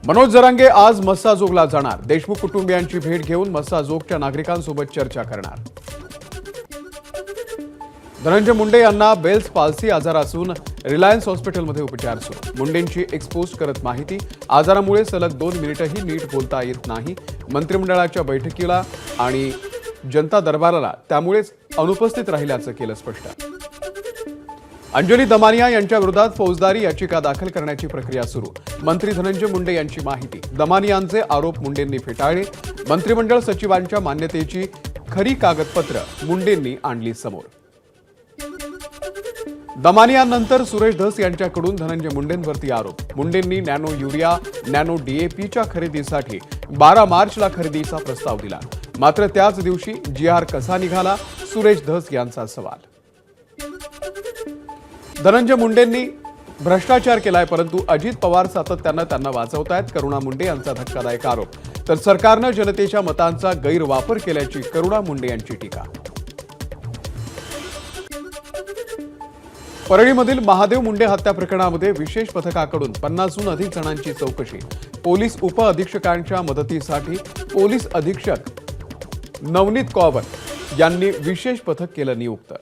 मनोज जरांगे आज मस्साजोगला जाणार। देशमुख कुटुंबियांची भेट घेऊन मस्साजोगच्या नागरिकांसोबत चर्चा करणार। धनंजय मुंडे यांना बेल्स पाल्सी आजार असून रिलायन्स हॉस्पिटलमध्ये उपचार सुरू। मुंडेंची एक्सपोज करत माहिती, आजारामुळे सलग 2 मिनिटंही नीट बोलता येत नाही। मंत्रिमंडळाच्या बैठकीला आणि जनता दरबाराला त्यामुळेच अनुपस्थित राहिल्याचं केलं स्पष्ट। अंजली दमानिया यांच्या विरोधात फौजदारी याचिका दाखल करण्याची प्रक्रिया सुरू। मंत्री धनंजय मुंडे यांची माहिती, दमानियांचे आरोप मुंडेंनी फेटाळले। मंत्रिमंडळ सचिवांच्या मान्यतेची खरी कागदपत्र मुंडेंनी आणली समोर। दमानियांनंतर सुरेश धस यांच्याकडून धनंजय मुंडेंवरती आरोप। मुंडेंनी नॅनो युरिया, नॅनो डीएपीच्या खरेदीसाठी 12 मार्चला खरेदीचा प्रस्ताव दिला। मात्र त्याच दिवशी जीआर कसा निघाला, सुरेश धस यांचा सवाल। धनंजय मुंडेंनी भ्रष्टाचार केलाय, परंतु अजित पवार सातत्यानं त्यांना वाचवतायत, करुणा मुंडे यांचा धक्कादायक आरोप। तर सरकारनं जनतेच्या मतांचा गैरवापर केल्याची करुणा मुंडे यांची टीका। परळीमधील महादेव मुंडे हत्या प्रकरणामध्ये विशेष पथकाकडून 50हून अधिक जणांची चौकशी। पोलीस उपअधीक्षकांच्या मदतीसाठी पोलीस अधीक्षक नवनीत कौर यांनी विशेष पथक केलं नियुक्त।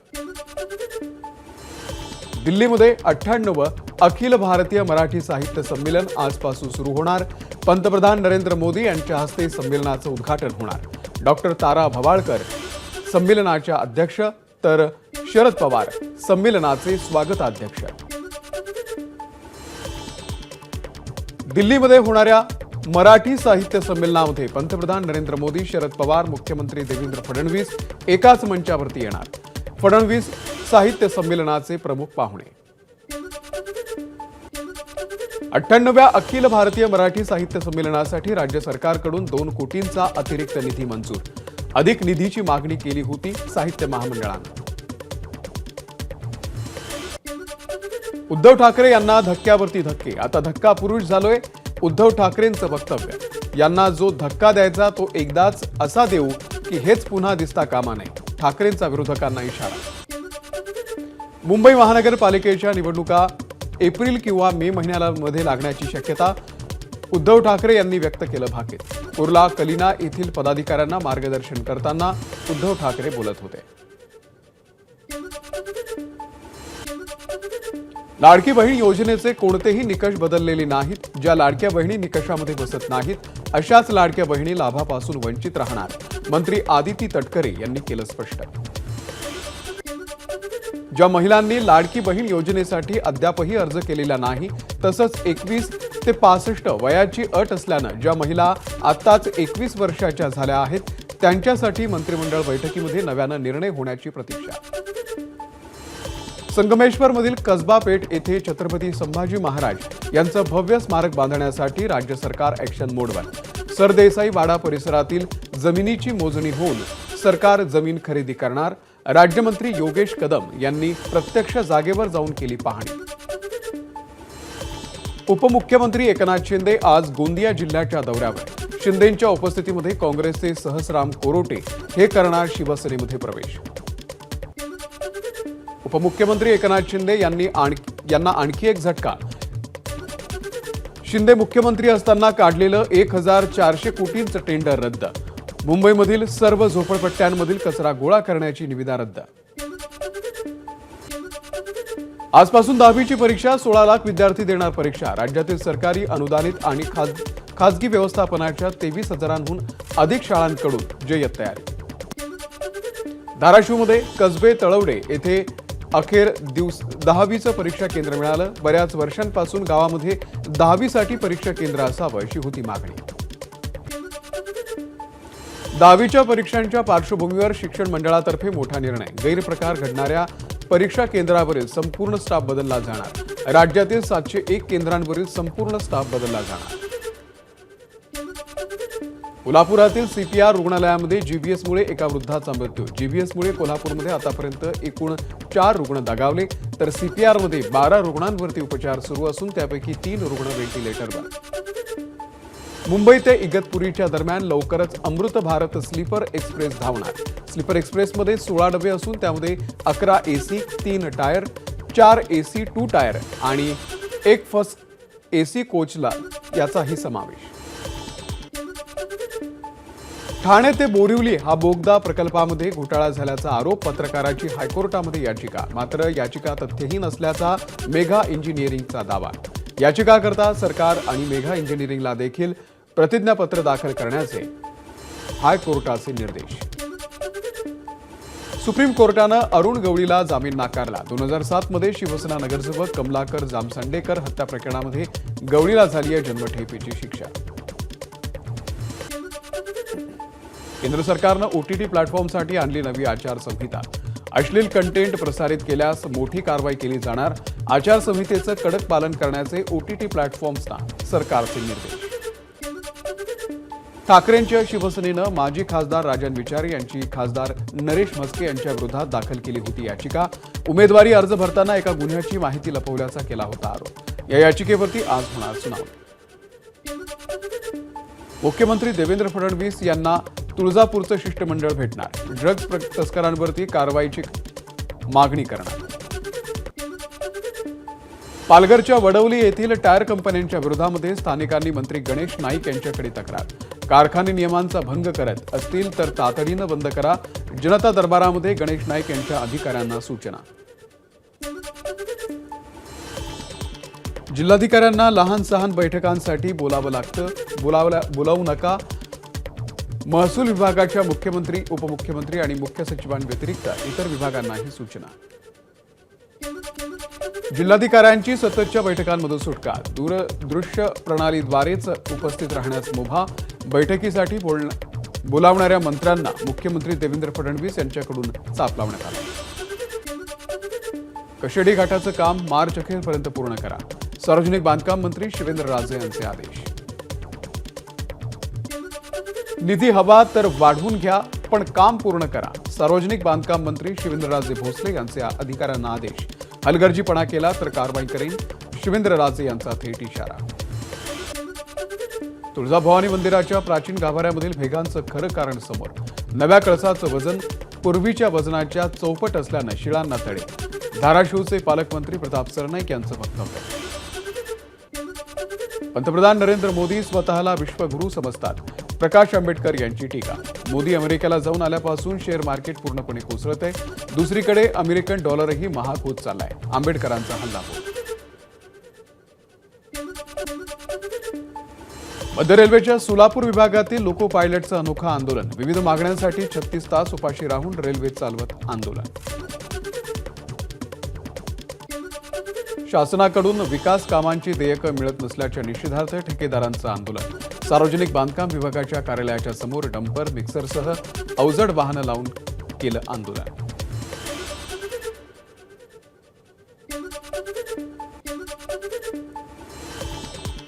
दिल्लीमध्ये 98वे अखिल भारतीय मराठी साहित्य संमेलन आजपासून सुरू होणार। पंतप्रधान नरेंद्र मोदी यांच्या हस्ते संमेलनाचं उद्घाटन होणार। डॉक्टर तारा भवाळकर संमेलनाच्या अध्यक्ष, तर शरद पवार संमेलनाचे स्वागताध्यक्ष। दिल्लीमध्ये होणाऱ्या मराठी साहित्य संमेलनामध्ये पंतप्रधान नरेंद्र मोदी, शरद पवार, मुख्यमंत्री देवेंद्र फडणवीस एकाच मंचावरती येणार। फडणवीस साहित्य संमेलनाचे प्रमुख पाहुणे। 98व्या अखिल भारतीय मराठी साहित्य संमेलनासाठी राज्य सरकारकडून 2 कोटींचा अतिरिक्त निधी मंजूर। अधिक निधीची मागणी केली होती साहित्य महामंडळानं। उद्धव ठाकरे यांना धक्क्यावरती धक्के, आता धक्का पुरुष झालोय। उद्धव ठाकरेंचं वक्तव्य, यांना जो धक्का द्यायचा तो एकदाच असा देऊ की हेच पुन्हा दिसता कामा नये। ठाकरेंचा विरोधकांना इशारा। मुंबई महानगरपालिकेच्या निवडणुका एप्रिल किंवा मे महिन्यामध्ये लागण्याची शक्यता उद्धव ठाकरे यांनी व्यक्त केलं भाकीत। कुर्ला कलिना येथील पदाधिकाऱ्यांना मार्गदर्शन करताना उद्धव ठाकरे बोलत होते। लाडकी बहीण योजनेचे कोणतेही निकष बदललेले नाहीत। ज्या लाडक्या बहिणी निकषामध्ये बसत नाहीत अशाच लाडक्या बहिणी लाभापासून वंचित राहणार, मंत्री आदिती तटकरे यांनी केलं स्पष्ट। ज्या महिलांनी लाडकी बहीण योजनेसाठी अद्यापही अर्ज केलेला नाही, तसंच 21 ते 65 वयाची अट असल्यानं ज्या महिला आत्ताच 21 वर्षाच्या झाल्या आहेत त्यांच्यासाठी मंत्रिमंडळ बैठकीमध्ये नव्यानं निर्णय होण्याची प्रतीक्षा। संगमेश्वरमधील कसबा पेठ येथे छत्रपती संभाजी महाराज यांचं भव्य स्मारक बांधण्यासाठी राज्य सरकार ॲक्शन मोडवर। सरदेसाई वाडा परिसरातील जमिनीची मोजणी होऊन सरकार जमीन खरेदी करणार। राज्यमंत्री योगेश कदम यांनी प्रत्यक्ष जागेवर जाऊन केली पाहणी। उपमुख्यमंत्री एकनाथ शिंदे आज गोंदिया जिल्ह्याच्या दौऱ्यावर। शिंदेंच्या उपस्थितीमध्ये काँग्रेसचे सहस्राम कोरोटे हे करणार शिवसेनेमध्ये प्रवेश। उपमुख्यमंत्री एकनाथ शिंदे यांना आणखी एक झटका। शिंदे मुख्यमंत्री असताना काढलेलं 1400 कोटींचं टेंडर रद्द। मुंबईमधील सर्व झोपडपट्ट्यांमधील कचरा गोळा करण्याची निविदा रद्द। आजपासून 10वीची परीक्षा 16 लाख विद्यार्थी देणार परीक्षा। राज्यातील सरकारी, अनुदानित आणि खासगी व्यवस्थापनाच्या 23,000हून अधिक शाळांकडून जय्यत तयारी। धाराशिवमध्ये कसबे तळवडे येथे अखेर 10वीचं परीक्षा केंद्र मिळालं। बऱ्याच वर्षांपासून गावामध्ये 10वीसाठी परीक्षा केंद्र असावं अशी होती मागणी। 10वीच्या परीक्षांच्या पार्श्वभूमीवर शिक्षण मंडळातर्फे मोठा निर्णय। गैरप्रकार घडणाऱ्या परीक्षा केंद्रावरील संपूर्ण स्टाफ बदलला जाणार। राज्यातील 701 केंद्रांवरील संपूर्ण स्टाफ बदलला जाणार। कोल्हापुरातील सीपीआर रुग्णालयामध्ये जीबीएसमुळे एका वृद्धाचा मृत्यू। जीबीएसमुळे कोल्हापूरमध्ये आतापर्यंत एकूण 4 रुग्ण दगावले, तर सीपीआरमध्ये 12 रुग्णांवरती उपचार सुरू असून त्यापैकी 3 रुग्ण व्हेंटिलेटरवर। मुंबई ते इगतपुरीच्या दरम्यान लवकरच अमृत भारत स्लीपर एक्सप्रेस धावणार। स्लीपर एक्सप्रेसमध्ये 16 डबे असून त्यामध्ये 11 एसी, 3 टायर, 4 एसी 2 टायर आणि 1 फर्स्ट एसी कोचला याचाही समावेश. ठाणे ते बोरिवली हा बोगदा प्रकल्पामध्ये घोटाळा झाल्याचा आरोप, पत्रकाराची हायकोर्टामध्ये याचिका. मात्र याचिका तथ्यहीन असल्याचा मेघा इंजिनिअरिंगचा दावा. याचिकाकर्ता सरकार आणि मेघा इंजिनिअरिंगला देखील प्रतिज्ञापत्र दाखल करण्याचे हायकोर्टाचे निर्देश. सुप्रीम कोर्टानं अरुण गवळीला जामीन नाकारला. 2007 मध्ये शिवसेना नगरसेवक कमलाकर जामसंडेकर हत्या प्रकरणामध्ये गवळीला झाली आहे जन्मठेपेची शिक्षा. केंद्र सरकारनं ओटीटी प्लॅटफॉर्मसाठी आणली नवी आचारसंहिता. अश्लील कंटेंट प्रसारित केल्यास मोठी कारवाई केली जाणार. आचारसंहितेचं कडक पालन करण्याचे ओटीटी प्लॅटफॉर्म्सना सरकारचे निर्देश. ठाकरेंच्या शिवसेनेनं माजी खासदार राजन विचारे यांची खासदार नरेश म्हस्के यांच्या विरोधात दाखल केली होती याचिका. उमेदवारी अर्ज भरताना एका गुन्ह्याची माहिती लपवल्याचा केला होता आरोप. या याचिकेवरती आज होणार सुनावणी. मुख्यमंत्री देवेंद्र फडणवीस यांना तुळजापूरचं शिष्टमंडळ भेटणार. ड्रग्ज तस्करांवरती कारवाईची मागणी करणार. पालघरच्या वडवली येथील टायर कंपन्यांच्या विरोधामध्ये स्थानिकांनी मंत्री गणेश नाईक यांच्याकडे तक्रार. कारखाने नियमांचा भंग करत असतील तर तातडीनं बंद करा. जनता दरबारामध्ये गणेश नाईक यांच्या अधिकाऱ्यांना सूचना. जिल्हाधिकाऱ्यांना लहान सहान बैठकांसाठी बोलावं लागतं, बोलावू नका. महसूल विभागाच्या मुख्यमंत्री, उपमुख्यमंत्री आणि मुख्य सचिवांव्यतिरिक्त इतर विभागांनाही सूचना. जिल्हाधिकाऱ्यांची सततच्या बैठकांमधून सुटका. दूरदृश्य प्रणालीद्वारेच उपस्थित राहण्यास मुभा. बैठकीसाठी बोलावणाऱ्या मंत्र्यांना मुख्यमंत्री देवेंद्र फडणवीस यांच्याकडून चाप लावण्यात आला. कशेडी घाटाचं काम मार्च अखेरपर्यंत पूर्ण करा. सार्वजनिक बांधकाम मंत्री शिवेंद्रराजे यांचे आदेश. निधी हवा तर वाढवून घ्या, पण काम पूर्ण करा. सार्वजनिक बांधकाम मंत्री शिवेंद्रराजे भोसले यांचे अधिकाऱ्यांना आदेश. हलगर्जीपणा केला तर कारवाई करेन, शिवेंद्रराजे यांचा थेट इशारा. तुळजाभवानी मंदिराच्या प्राचीन गाभाऱ्यामधील भेगांचं खरं कारण समोर. नव्या कळसाचं वजन पूर्वीच्या वजनाच्या चौपट असल्यानं शिळांना तडे. धाराशिवचे पालकमंत्री प्रताप सरनाईक यांचं वक्तव्य. पंतप्रधान नरेंद्र मोदी स्वतःला विश्वगुरू समजतात. प्रकाश आंबेडकर यांची टीका. मोदी अमेरिकेला जाऊन आल्यापासून शेअर मार्केट पूर्णपणे कोसळतंय. दुसरीकडे अमेरिकन डॉलरही महाग होत चाललाय. आंबेडकरांचा हल्लाबोल. मध्य रेल्वेच्या सोलापूर विभागातील लोको पायलटचं अनोखं आंदोलन. विविध मागण्यांसाठी 36 तास उपाशी राहून रेल्वे चालवत आंदोलन. शासनाकडून विकास कामांची देयकं मिळत नसल्याच्या निषेधार्थ ठेकेदारांचं आंदोलन. सार्वजनिक बांधकाम विभागाच्या कार्यालयाच्या समोर डंपर, मिक्सरसह अवजड वाहनं लावून केलं आंदोलन.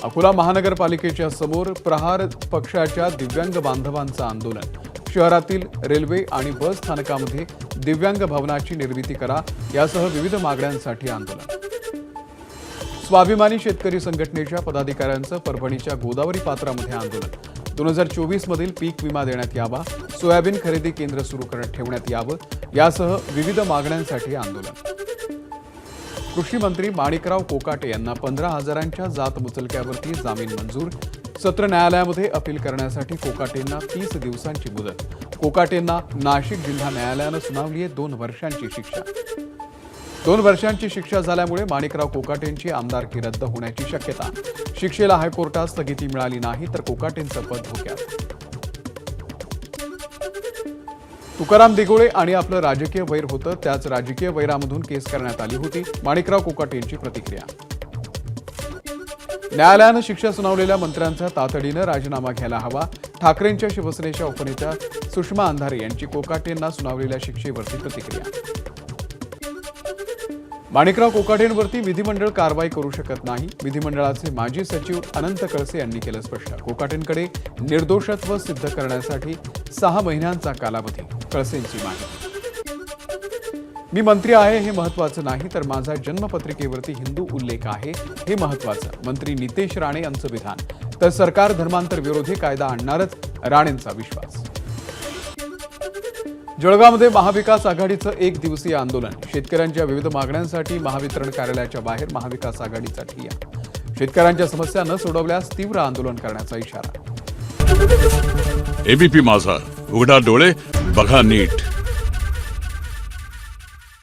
अकोला महानगरपालिकेच्या समोर प्रहार पक्षाच्या दिव्यांग बांधवांचं आंदोलन. शहरातील रेल्वे आणि बस स्थानकामध्ये दिव्यांग भवनाची निर्मिती करा यासह विविध मागण्यांसाठी आंदोलन. स्वाभिमानी शेतकरी संघटनेच्या पदाधिकाऱ्यांचं परभणीच्या गोदावरी पात्रामध्ये आंदोलन. 2024 मधील पीक विमा देण्यात यावा. सोयाबीन खरेदी केंद्र सुरू ठेवण्यात यावं यासह विविध मागण्यांसाठी आंदोलन. कृषी मंत्री माणिकराव कोकाटे यांना 15,000च्या जात मुचलक्यावरती जामीन मंजूर. सत्र न्यायालयामध्ये अपील करण्यासाठी कोकाटेंना 30 दिवसांची मुदत. कोकाटेंना नाशिक जिल्हा न्यायालयानं सुनावली आहे 2 वर्षांची शिक्षा. 2 वर्षांची शिक्षा झाल्यामुळे माणिकराव कोकाटेंची आमदारकी रद्द होण्याची शक्यता. शिक्षेला हायकोर्टात स्थगिती मिळाली नाही तर कोकाटेंचं पद धोक्यात. तुकाराम दिघोळे आणि आपलं राजकीय वैर होतं, त्याच राजकीय वैरामधून केस करण्यात आली होती. माणिकराव कोकाटेंची प्रतिक्रिया. न्यायालयानं शिक्षा सुनावलेल्या मंत्र्यांचा तातडीनं राजीनामा घ्यायला हवा. ठाकरेंच्या शिवसेनेच्या उपनेत्या सुषमा अंधारे यांची कोकाटेंना सुनावलेल्या शिक्षेवरती प्रतिक्रिया. माणिकराव कोकाटेंवरती विधिमंडळ कारवाई करू शकत नाही. विधिमंडळाचे माजी सचिव अनंत कळसे यांनी केलं स्पष्ट. कोकाटेंकडे निर्दोषत्व सिद्ध करण्यासाठी 6 महिन्यांचा कालावधी. कळसेंची माहिती. मी मंत्री आहे हे महत्वाचं नाही, तर माझा जन्मपत्रिकेवरती हिंदू उल्लेख आहे हे महत्वाचं. मंत्री नितेश राणे यांचं विधान. तर सरकार धर्मांतर विरोधी कायदा आणणारच, राणेंचा विश्वास. जळगावमध्ये महाविकास आघाडीचं 1 दिवसीय आंदोलन. शेतकऱ्यांच्या विविध मागण्यांसाठी महावितरण कार्यालयाच्या बाहेर महाविकास आघाडीचा ठिय्या. शेतकऱ्यांच्या समस्या न सोडवल्यास तीव्र आंदोलन करण्याचा इशारा. एबीपी माझा, उघडा डोळे बघा नीट.